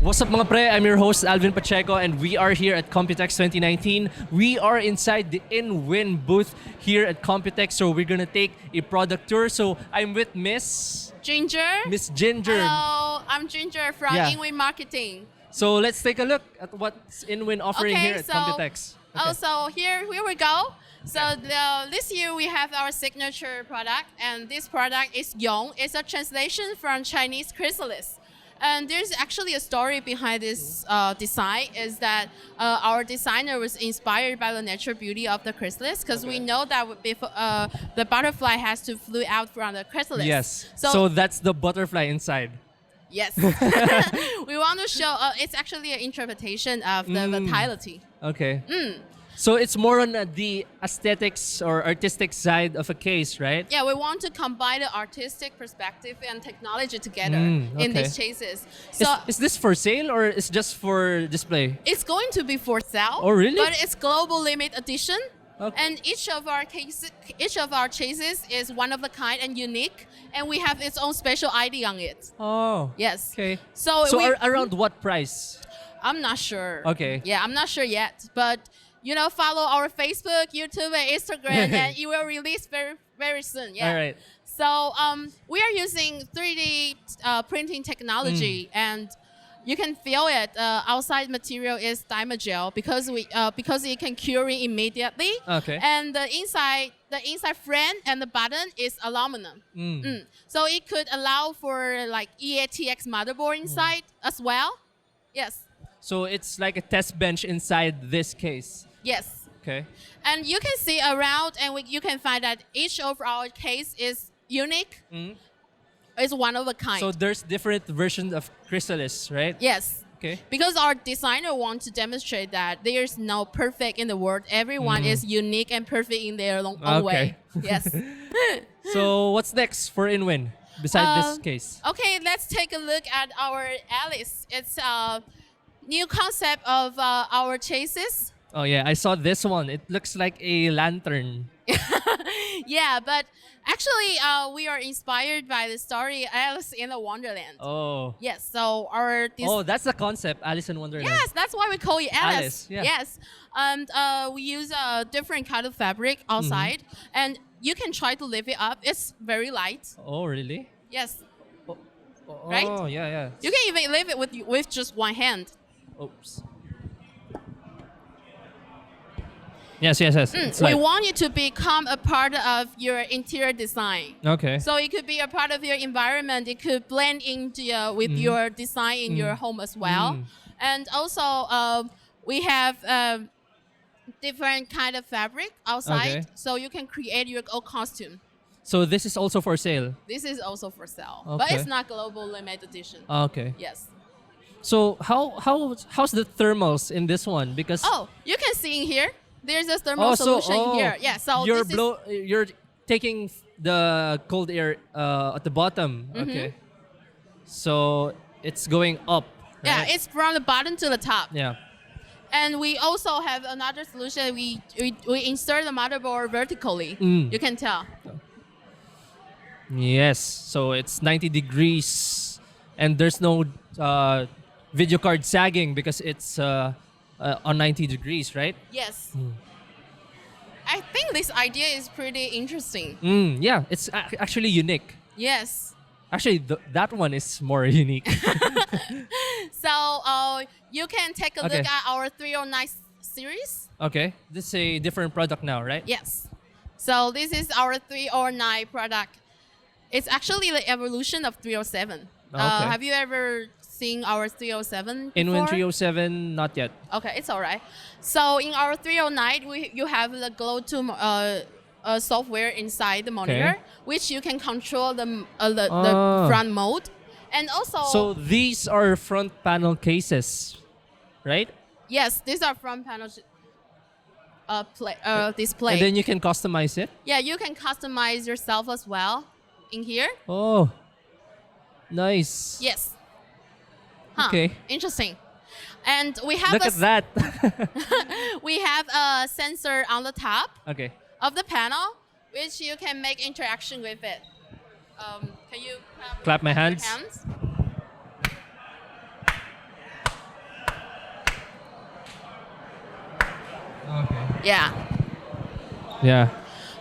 What's up mga pre? I'm your host Alvin Pacheco and we are here at Computex 2019. We are inside the InWin booth here at Computex, so we're gonna take a product tour. So I'm with Miss Ginger. Miss Ginger. Hello, I'm Ginger from InWin Marketing. So let's take a look at what's InWin offering here at Computex. So here we go. So this year we have our signature product, and this product is Yong. It's a translation from Chinese chrysalis. And there's actually a story behind this design, is that our designer was inspired by the natural beauty of the chrysalis, because we know that before, the butterfly has to fly out from the chrysalis. Yes. So that's the butterfly inside. Yes. We want to show, it's actually an interpretation of the vitality. Okay. So it's more on the aesthetics or artistic side of a case, right? Yeah, we want to combine the artistic perspective and technology together in these chases. So is this for sale or is just for display? it's going to be for sale. Oh, really? But it's global limit edition. Okay. And each of our chases is one of a kind and unique, and we have its own special ID on it. Oh. Yes. Okay. So around what price? I'm not sure. Okay. Yeah, I'm not sure yet, but follow our Facebook, YouTube, and Instagram, and it will release very, very soon. Yeah. All right. So we are using 3D printing technology, and you can feel it. Outside material is Dimagel because it can cure immediately. Okay. And the inside frame and the button is aluminum. So it could allow for like EATX motherboard inside as well. Yes. So it's like a test bench inside this case. Yes. Okay. And you can see around, and you can find that each of our case is unique. It's one of a kind. So there's different versions of chrysalis, right? Yes. Okay. Because our designer wants to demonstrate that there's no perfect in the world. Everyone is unique and perfect in their own way. Yes. So what's next for InWin besides this case? Okay, let's take a look at our Alice. It's a new concept of our chases. Oh yeah, I saw this one. It looks like a lantern. Yeah, but actually we are inspired by the story Alice in the Wonderland. Oh. Yes, so that's the concept, Alice in Wonderland. Yes, that's why we call it Alice. Alice, yeah. Yes, and we use a different kind of fabric outside, and you can try to lift it up. It's very light. Oh, really? Yes. Right? Oh, yeah. You can even lift it with just one hand. Oops. Yes. We want it to become a part of your interior design. Okay. So it could be a part of your environment. It could blend into with your design in your home as well. And also, we have different kind of fabric outside, so you can create your own costume. So this is also for sale? This is also for sale, okay. but it's not global limited edition. Okay. Yes. So how's the thermals in this one? Because you can see in here. There's a thermal solution here. Yeah. So you're taking the cold air at the bottom. Okay. So it's going up. Right? Yeah, it's from the bottom to the top. Yeah. And we also have another solution. We insert the motherboard vertically. You can tell. Yes. So it's 90 degrees, and there's no video card sagging because it's on 90 degrees, right? Yes. I think this idea is pretty interesting. Yeah, it's actually unique. Yes. Actually, that one is more unique. So you can take a look at our 309 series. Okay. This is a different product now, right? Yes. So this is our 309 product. It's actually the evolution of 307. Have you ever seen our 307 before? InWin 307, not yet. Okay, it's all right. So in our 309, you have the Glow 2 software inside the monitor, which you can control the front mode. And also... So these are front panel cases, right? Yes, these are front panel display. And then you can customize it? Yeah, you can customize yourself as well in here. Oh, nice. Yes. Okay. Interesting. And we have Look at that. we have a sensor on the top of the panel, which you can make interaction with it. Can you clap my hands? Yeah. Yeah.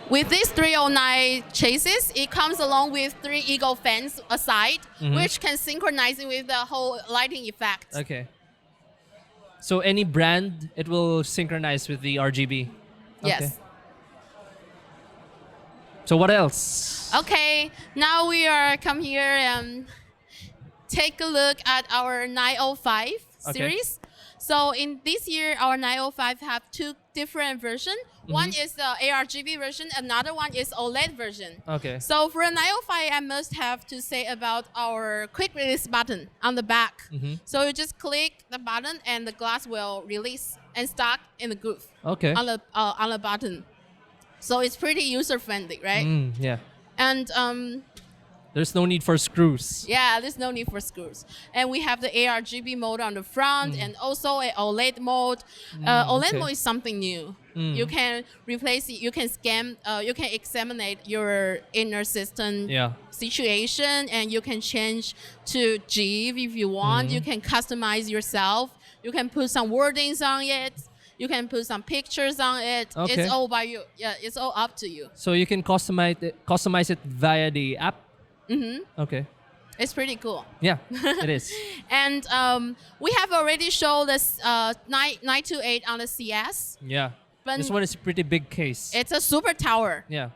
With these 309 chases, it comes along with 3 eagle fans aside, which can synchronize with the whole lighting effect. Okay. So any brand, it will synchronize with the RGB. Yes. Okay. So what else? Okay, now we are come here and take a look at our 905 Okay. series. So in this year, our 905 have 2 different versions. One is the ARGB version, another one is OLED version. Okay. So for a 905, I must have to say about our quick release button on the back. So you just click the button and the glass will release and stuck in the groove Okay. on the button. So it's pretty user friendly, right? Yeah. And There's no need for screws. yeah, there's no need for screws. And we have the ARGB mode on the front and also a OLED mode. OLED okay. mode is something new. You can replace it, you can scan, you can examine your inner system Yeah. situation and you can change to GIF if you want. You can customize yourself. You can put some wordings on it. You can put some pictures on it. Okay. It's all by you. Yeah, it's all up to you. So you can customize it via the app. Okay. It's pretty cool. Yeah, it is. And we have already shown this 928 on the CS. Yeah. But This one is a pretty big case. it's a super tower Yeah.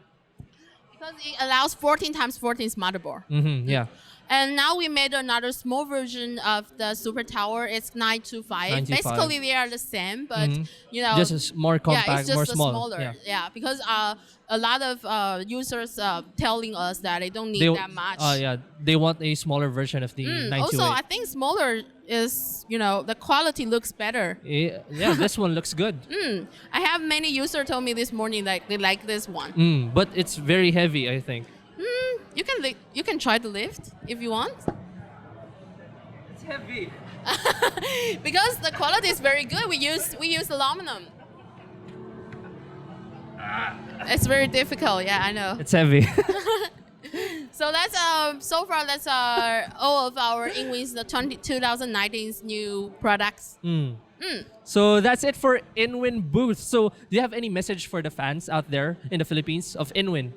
because it allows 14 times 14 motherboard. Yeah. And now we made another small version of the super tower. It's 925. 925. Basically, they are the same, but you know, Just a more compact, yeah, it's just more a small. smaller. Yeah, because a lot of users telling us that they don't need They, that much. yeah, they want a smaller version of the 928. Also, I think smaller is, you know, the quality looks better. Yeah, this one looks good. I have many users told me this morning that they like this one. But it's very heavy, I think. You can try to lift if you want. It's heavy. Because the quality is very good. We use aluminum. It's very difficult. Yeah, I know. It's heavy. So that's so far that's all of our InWin's the 2019's new products. So that's it for InWin booth. So do you have any message for the fans out there in the Philippines of InWin?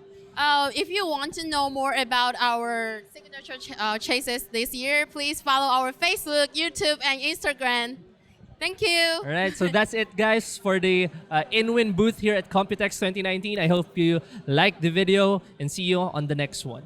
If you want to know more about our signature chases this year, please follow our Facebook, YouTube, and Instagram. Thank you. All right, so that's it, guys, for the InWin booth here at Computex 2019. I hope you liked the video and see you on the next one.